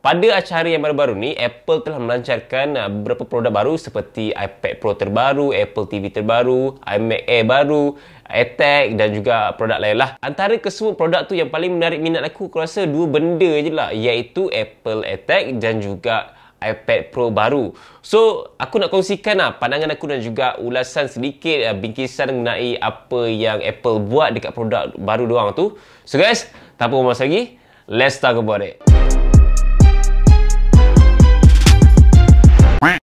pada acara yang baru-baru ni, Apple telah melancarkan beberapa produk baru seperti iPad Pro terbaru, Apple TV terbaru, iMac Air baru, AirTag dan juga produk lain lah. Antara kesemua produk tu yang paling menarik minat aku rasa dua benda je lah, iaitu Apple AirTag dan juga iPad Pro baru. So, aku nak kongsikan pandangan aku dan juga ulasan sedikit bingkisan mengenai apa yang Apple buat dekat produk baru diorang tu. So guys, tanpa bermasa lagi, let's talk about it.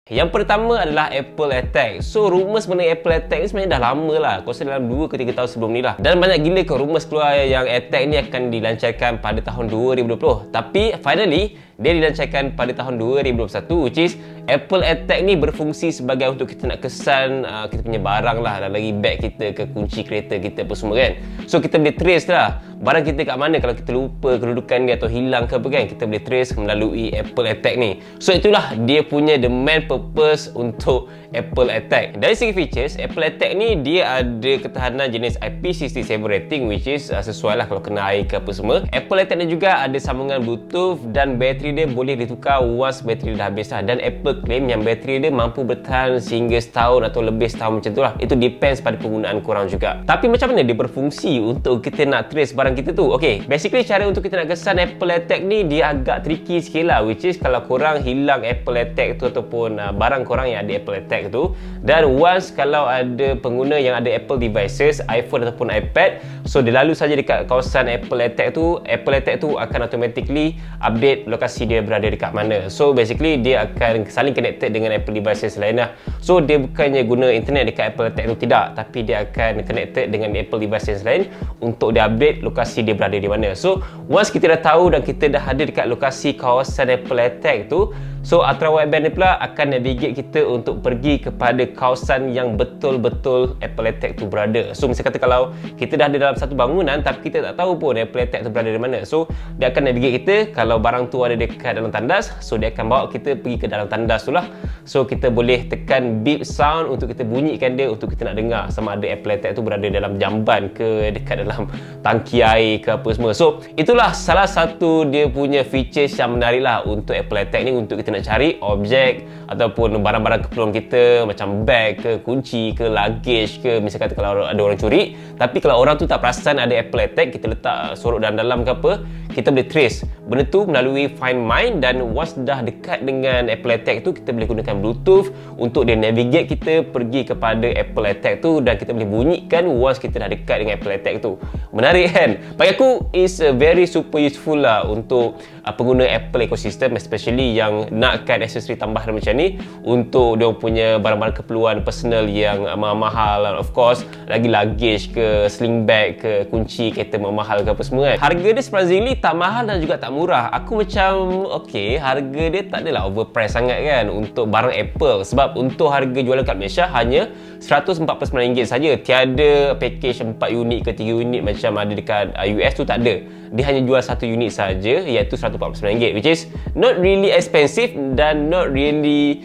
Yang pertama adalah Apple AirTag. So, rumours mengenai Apple AirTag ni sebenarnya dah lama lah. Aku rasa dalam 2 ke 3 tahun sebelum ni lah. Dan banyak gila ke rumours keluar yang AirTag ni akan dilancarkan pada tahun 2020. Tapi, finally, dia dilancarkan pada tahun 2021, which is Apple AirTag ni berfungsi sebagai untuk kita nak kesan kita punya barang lah, dalam lagi bag kita ke kunci kereta kita apa semua kan. So, kita boleh trace lah barang kita kat mana kalau kita lupa kedudukan dia atau hilang ke apa kan. Kita boleh trace melalui Apple AirTag ni. So, itulah dia punya the main purpose untuk Apple AirTag. Dari segi features, Apple AirTag ni dia ada ketahanan jenis IP67 rating, which is sesuai lah kalau kena air ke apa semua. Apple AirTag ni juga ada sambungan Bluetooth dan bateri dia boleh ditukar once bateri dah habis lah. Dan Apple claim yang bateri dia mampu bertahan sehingga setahun atau lebih setahun macam tu lah. Itu depends pada penggunaan korang juga. Tapi macam mana dia berfungsi untuk kita nak trace barang kita tu? Okay, basically cara untuk kita nak kesan Apple AirTag ni dia agak tricky sikit lah, which is kalau korang hilang Apple AirTag tu ataupun barang korang yang ada Apple AirTag tu, dan once kalau ada pengguna yang ada Apple devices, iPhone ataupun iPad, so dia lalu saja dekat kawasan Apple AirTag tu, Apple AirTag tu akan automatically update lokasi dia berada dekat mana. So basically dia akan saling connected dengan Apple devices lain lah. So dia bukannya guna internet dekat Apple AirTag tu, tidak, tapi dia akan connected dengan Apple devices lain untuk dia update lokasi dia berada di mana. So once kita dah tahu dan kita dah ada dekat lokasi kawasan Apple AirTag tu, so ultra wideband ni pula akan navigate kita untuk pergi kepada kawasan yang betul-betul Apple AirTag tu berada. So misal kata kalau kita dah ada dalam satu bangunan tapi kita tak tahu pun Apple AirTag tu berada di mana, so dia akan navigate kita. Kalau barang tu ada dekat dalam tandas, so dia akan bawa kita pergi ke dalam tandas tu lah. So kita boleh tekan beep sound untuk kita bunyikan dia, untuk kita nak dengar sama ada Apple AirTag tu berada dalam jamban ke dekat dalam tangki air ke apa semua. So itulah salah satu dia punya features yang menarik lah untuk Apple AirTag ni, untuk kita nak cari objek ataupun barang-barang keperluan kita macam bag ke, kunci ke, luggage ke. Misal kata kalau ada orang curi, tapi kalau orang tu tak perasan ada Apple AirTag, kita letak sorok dalam ke apa, kita boleh trace benda tu melalui Find My. Dan once dah dekat dengan Apple AirTag tu, kita boleh gunakan Bluetooth untuk dia navigate kita pergi kepada Apple AirTag tu, dan kita boleh bunyikan once kita dah dekat dengan Apple AirTag tu. Menarik kan? Bagi aku is very super useful lah untuk pengguna Apple ecosystem, especially yang nakkan aksesori tambahan macam ni untuk dia punya barang-barang keperluan personal yang mahal. Of course, lagi luggage ke, sling bag ke, kunci kereta mahal ke apa semua kan. Harga dia surprisingly tak mahal dan juga tak murah. Aku macam okay, harga dia tak adalah overpriced sangat kan untuk barang Apple, sebab untuk harga jualan kat Malaysia hanya RM149 saja. Tiada package 4 unit ke 3 unit macam ada dekat US tu, tak ada. Dia hanya jual 1 unit saja, iaitu RM149, which is not really expensive dan not really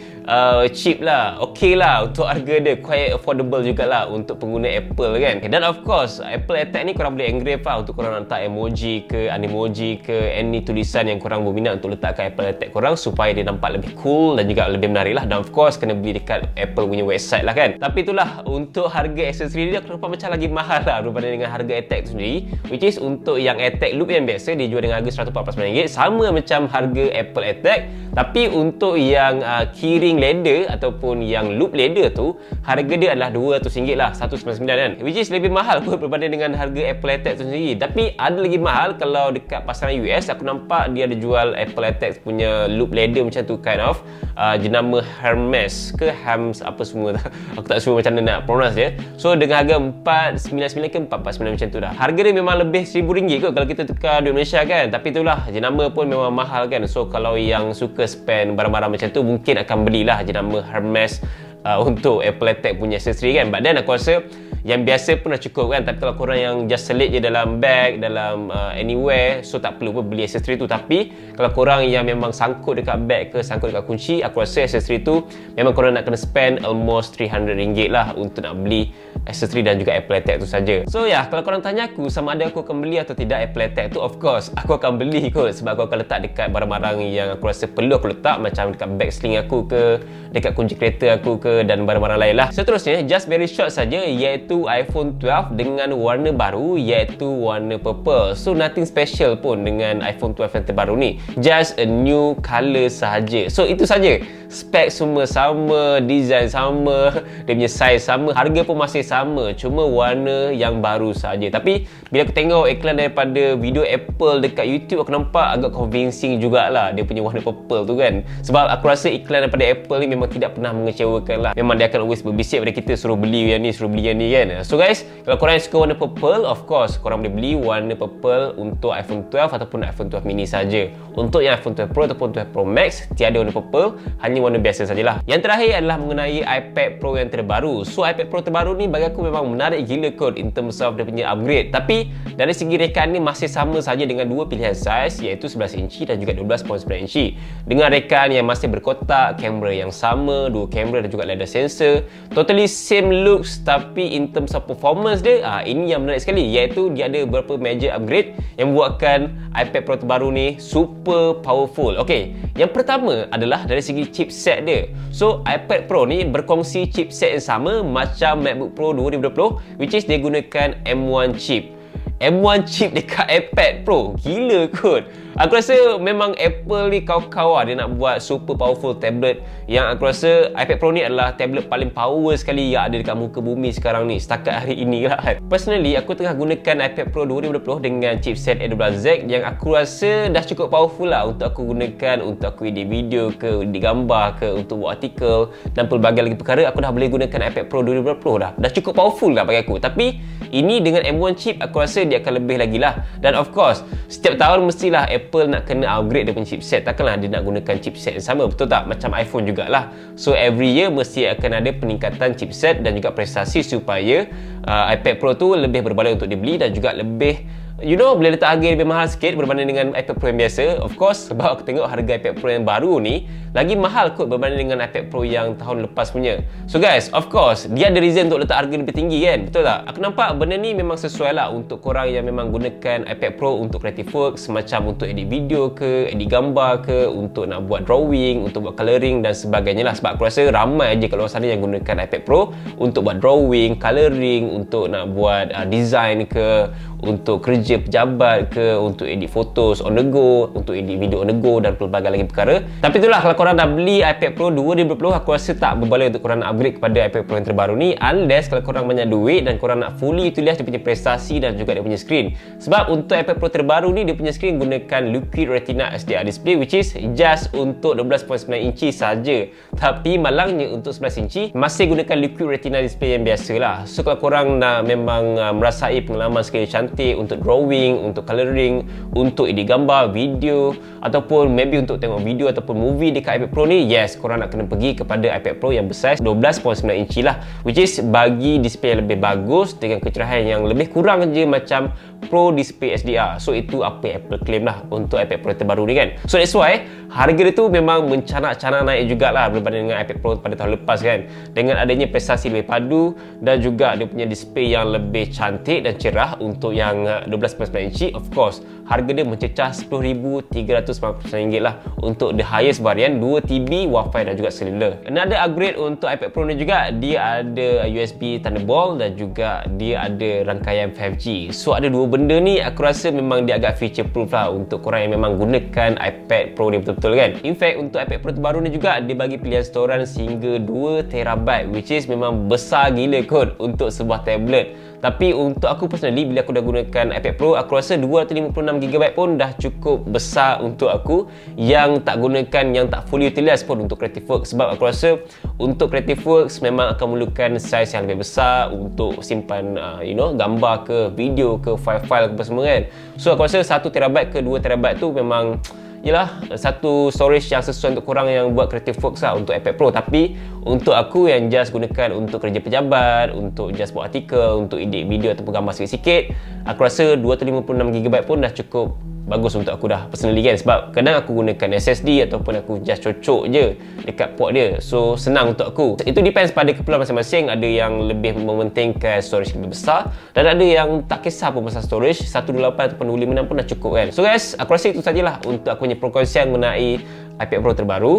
cheap lah. Okay lah untuk harga dia, quite affordable jugalah untuk pengguna Apple kan. Dan of course Apple AirTag ni korang boleh engrave lah untuk korang nak letak emoji ke, animoji ke, any tulisan yang korang berminat untuk letak kat Apple AirTag korang supaya dia nampak lebih cool dan juga lebih menarik lah. Dan of course kena beli dekat Apple punya website lah kan. Tapi itulah, untuk harga aksesori dia aku nampak macam lagi mahal lah berbanding dengan harga AirTag tu sendiri, which is untuk yang AirTag loop yang biasa dia jual dengan harga RM149, sama macam harga Apple AirTag. Tapi untuk yang keyring leather ataupun yang loop leather tu, harga dia adalah RM200 lah, RM199 kan, which is lebih mahal pun berbanding dengan harga Apple AirTag tu sendiri. Tapi ada lagi mahal kalau dekat pasaran US, aku nampak dia ada jual Apple AirTag punya loop leather macam tu, kind of jenama Hermes ke Hams apa semua aku tak sure macam mana nak pronounce dia. So dengan harga RM499 ke RM449 macam tu dah. Harga dia memang lebih RM1000 kot kalau kita tukar duit Malaysia kan. Tapi itulah, jenama pun memang mahal kan. So kalau yang suka spend barang-barang macam tu, mungkin akan belilah jenama Hermes untuk Apple AirTag punya aksesori kan. But then aku rasa yang biasa pun dah cukup kan. Tapi kalau korang yang just selit je dalam bag, dalam anywhere, so tak perlu pun beli aksesori tu. Tapi kalau korang yang memang sangkut dekat bag ke, sangkut dekat kunci, aku rasa aksesori tu memang korang nak kena spend almost RM300 lah untuk nak beli aksesori dan juga Apple AirTag tu saja. So ya, kalau korang tanya aku sama ada aku akan beli atau tidak Apple AirTag tu, of course aku akan beli kot, sebab aku akan letak dekat barang-barang yang aku rasa perlu aku letak, macam dekat bag sling aku ke, dekat kunci kereta aku ke, dan barang-barang lain lah. Seterusnya, just very short saja, iaitu iPhone 12 dengan warna baru, iaitu warna purple. So nothing special pun dengan iPhone 12 yang terbaru ni, just a new color sahaja. So itu saja, spek semua sama, design sama, dia punya size sama, harga pun masih sama, cuma warna yang baru saja. Tapi bila aku tengok iklan daripada video Apple dekat YouTube, aku nampak agak convincing jugalah dia punya warna purple tu kan. Sebab aku rasa iklan daripada Apple ni memang tidak pernah mengecewakan lah. Memang dia akan always berbisik pada kita, suruh beli yang ni, suruh beli yang ni kan. So guys, kalau korang suka warna purple, of course korang boleh beli warna purple untuk iPhone 12 ataupun iPhone 12 mini saja. Untuk yang iPhone 12 Pro ataupun 12 Pro Max, tiada warna purple, hanya warna biasa sajalah. Yang terakhir adalah mengenai iPad Pro yang terbaru. So iPad Pro terbaru ni bagi aku memang menarik gila kot in terms of dia punya upgrade. Tapi dari segi rekaan ni masih sama saja dengan dua pilihan saiz, iaitu 11 inci dan juga 12.9 inci. Dengan rekaan yang masih berkotak, kamera yang sama, dua kamera dan juga LiDAR sensor. Totally same looks, tapi in terms of performance dia, ini yang menarik sekali, iaitu dia ada beberapa major upgrade yang membuatkan iPad Pro terbaru ni super powerful. Okay, yang pertama adalah dari segi chipset dia. So iPad Pro ni berkongsi chipset yang sama macam MacBook Pro 2020, which is dia gunakan M1 chip. M1 chip dekat iPad Pro, gila kot. Aku rasa memang Apple ni kau-kau dia nak buat super powerful tablet, yang aku rasa iPad Pro ni adalah tablet paling power sekali yang ada dekat muka bumi sekarang ni, setakat hari ini lah. Personally, aku tengah gunakan iPad Pro 2020 dengan chipset A12Z yang aku rasa dah cukup powerful lah untuk aku gunakan, untuk aku edit video ke, edit gambar ke, untuk buat artikel dan pelbagai lagi perkara. Aku dah boleh gunakan iPad Pro 2020 dah cukup powerful lah bagi aku. Tapi ini dengan M1 chip, aku rasa dia akan lebih lagi lah. Dan of course, setiap tahun mestilah Apple nak kena upgrade dia punya chipset. Takkanlah dia nak gunakan chipset yang sama, betul tak? Macam iPhone jugalah. So every year mesti akan ada peningkatan chipset dan juga prestasi supaya iPad Pro tu lebih berbaloi untuk dibeli dan juga lebih, you know, boleh letak harga lebih mahal sikit berbanding dengan iPad Pro yang biasa. Of course, sebab aku tengok harga iPad Pro yang baru ni lagi mahal kot berbanding dengan iPad Pro yang tahun lepas punya. So guys, of course, dia ada reason untuk letak harga lebih tinggi kan, betul tak? Aku nampak benda ni memang sesuai lah untuk korang yang memang gunakan iPad Pro untuk creative work, semacam untuk edit video ke, edit gambar ke, untuk nak buat drawing, untuk buat colouring dan sebagainya lah. Sebab aku rasa ramai je kat luar sana yang gunakan iPad Pro untuk buat drawing, colouring, untuk nak buat design ke, untuk kerja pejabat ke, untuk edit fotos on the go, untuk edit video on the go dan pelbagai lagi perkara. Tapi itulah, kalau korang dah beli iPad Pro 2020, aku rasa tak berbaloi untuk korang nak upgrade kepada iPad Pro yang terbaru ni, unless kalau korang banyak duit dan korang nak fully utilize dia punya prestasi dan juga dia punya screen. Sebab untuk iPad Pro terbaru ni, dia punya screen gunakan Liquid Retina SDR display, which is just untuk 12.9 inci saja. Tapi malangnya untuk 11 inci masih gunakan Liquid Retina display yang biasa lah. So kalau korang nak memang merasai pengalaman sekali cantik untuk drawing, untuk colouring, untuk edit gambar, video, ataupun maybe untuk tengok video ataupun movie dekat iPad Pro ni, yes, korang nak kena pergi kepada iPad Pro yang bersaiz 12.9 inci lah, which is bagi display yang lebih bagus dengan kecerahan yang lebih kurang je macam Pro Display SDR. So itu apa yang Apple claim lah untuk iPad Pro terbaru ni kan. So that's why harga dia tu memang mencanak-canak naik jugalah berbanding dengan iPad Pro pada tahun lepas kan. Dengan adanya prestasi lebih padu dan juga dia punya display yang lebih cantik dan cerah untuk yang 12.9 inci, of course harga dia mencecah RM10,399 lah untuk the highest variant 2TB Wi-Fi dan juga seluler. Another upgrade untuk iPad Pro ni juga, dia ada USB Thunderbolt dan juga dia ada rangkaian 5G. So ada dua benda ni, aku rasa memang dia agak feature proof lah untuk korang yang memang gunakan iPad Pro ni betul-betul kan. In fact, untuk iPad Pro terbaru ni juga dia bagi pilihan storan sehingga 2TB, which is memang besar gila kot untuk sebuah tablet. Tapi untuk aku personally, bila aku dah gunakan iPad Pro, aku rasa 256GB pun dah cukup besar untuk aku yang tak gunakan, yang tak fully utilize pun untuk creative work. Sebab aku rasa untuk creative works memang akan memerlukan saiz yang lebih besar untuk simpan gambar ke, video ke, file-file ke semua kan. So aku rasa 1TB ke 2TB tu memang ialah satu storage yang sesuai untuk korang yang buat creative works lah untuk iPad Pro. Tapi untuk aku yang just gunakan untuk kerja pejabat, untuk just buat artikel, untuk edit video ataupun gambar sikit-sikit, aku rasa 256GB pun dah cukup bagus untuk aku dah personally kan, sebab kadang aku gunakan SSD ataupun aku just cocok je dekat port dia, so senang untuk aku. Itu depends pada keperluan masing-masing. Ada yang lebih mementingkan storage lebih besar dan ada yang tak kisah pun pasal storage, 128 ataupun 256 pun dah cukup kan. So guys, aku rasa itu sajalah untuk aku punya perkongsian mengenai iPad Pro terbaru,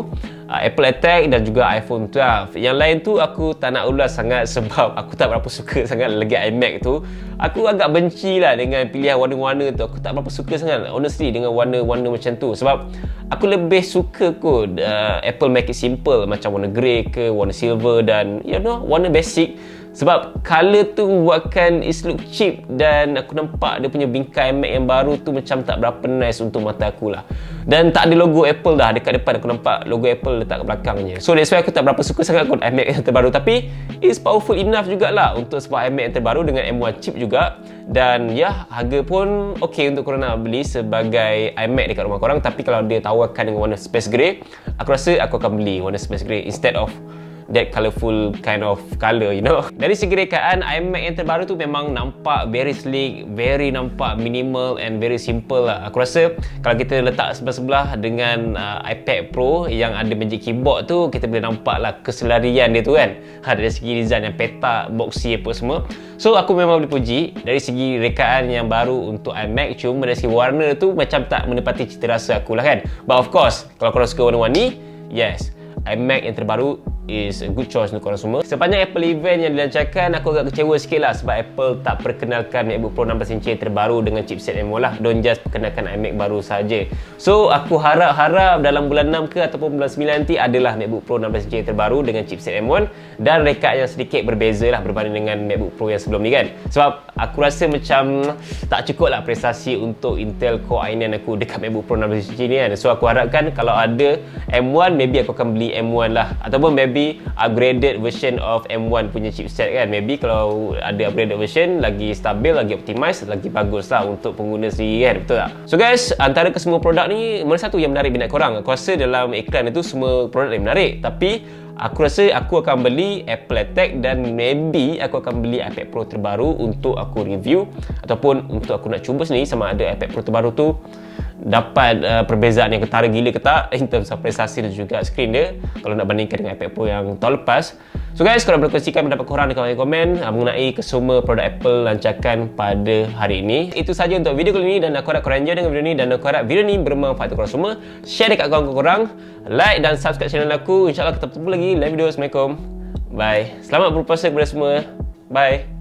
Apple AirTag dan juga iPhone 12. Yang lain tu aku tak nak ulas sangat sebab aku tak berapa suka sangat lagi iMac tu. Aku agak benci lah dengan pilihan warna-warna tu. Aku tak berapa suka sangat honestly dengan warna-warna macam tu, sebab aku lebih suka kot Apple make it simple, macam warna grey ke, warna silver dan you know, warna basic. Sebab colour tu membuatkan it look cheap dan aku nampak dia punya bingkai iMac yang baru tu macam tak berapa nice untuk mata aku lah. Dan tak ada logo Apple dah dekat depan, aku nampak logo Apple letak kat belakangnya. So that's why aku tak berapa suka sangat kot iMac yang terbaru. Tapi it's powerful enough jugalah untuk sebuah iMac yang terbaru dengan M1 chip juga. Dan ya, harga pun okey untuk korang nak beli sebagai iMac dekat rumah korang. Tapi kalau dia tawarkan dengan warna space grey, aku rasa aku akan beli warna space grey instead of that colourful kind of colour, you know. Dari segi rekaan, iMac yang terbaru tu memang nampak very sleek, very nampak minimal and very simple lah. Aku rasa kalau kita letak sebelah-sebelah dengan iPad Pro yang ada Magic Keyboard tu, kita boleh nampak lah keselarian dia tu kan. Dari segi design yang petak, boxy apa semua. So aku memang boleh puji dari segi rekaan yang baru untuk iMac. Cuma dari segi warna tu macam tak menepati cita rasa aku lah kan. But of course, kalau korang suka warna-warni, yes, iMac yang terbaru is a good choice untuk korang semua. Sepanjang Apple event yang dilancarkan, aku agak kecewa sikit lah sebab Apple tak perkenalkan MacBook Pro 16 inci yang terbaru dengan chipset M1 lah. Don't just perkenalkan iMac baru saja. So aku harap-harap dalam bulan 6 ke ataupun bulan 9 nanti adalah MacBook Pro 16 inci yang terbaru dengan chipset M1 dan rekaan yang sedikit berbeza lah berbanding dengan MacBook Pro yang sebelum ni kan. Sebab aku rasa macam tak cukup lah prestasi untuk Intel Core i9 aku dekat MacBook Pro 16 inci ni kan. So aku harapkan kalau ada M1, maybe aku akan beli M1 lah, ataupun maybe upgraded version of M1 punya chipset kan. Maybe kalau ada upgraded version lagi stabil, lagi optimize, lagi bagus lah untuk pengguna sendiri kan, betul tak? So guys, antara kesemua produk ni, mana satu yang menarik minat korang? Aku rasa dalam iklan itu semua produk yang menarik, tapi aku rasa aku akan beli Apple AirTag dan maybe aku akan beli iPad Pro terbaru untuk aku review ataupun untuk aku nak cuba sendiri sama ada iPad Pro terbaru tu dapat perbezaan yang ketara gila ke tak in terms of prestasi dan juga screen dia kalau nak bandingkan dengan iPad Pro yang tahun lepas. So guys, korang boleh kongsikan pendapat korang dekat komen mengenai kesemua produk Apple lancarkan pada hari ini. Itu saja untuk video kali ini dan aku harap korang enjoy dengan video ni dan aku harap video ni bermanfaat untuk korang semua. Share dekat kawan-kawan korang, like dan subscribe channel aku. InsyaAllah kita bertemu lagi dalam video. Assalamualaikum. Bye. Selamat berpuasa kepada semua. Bye.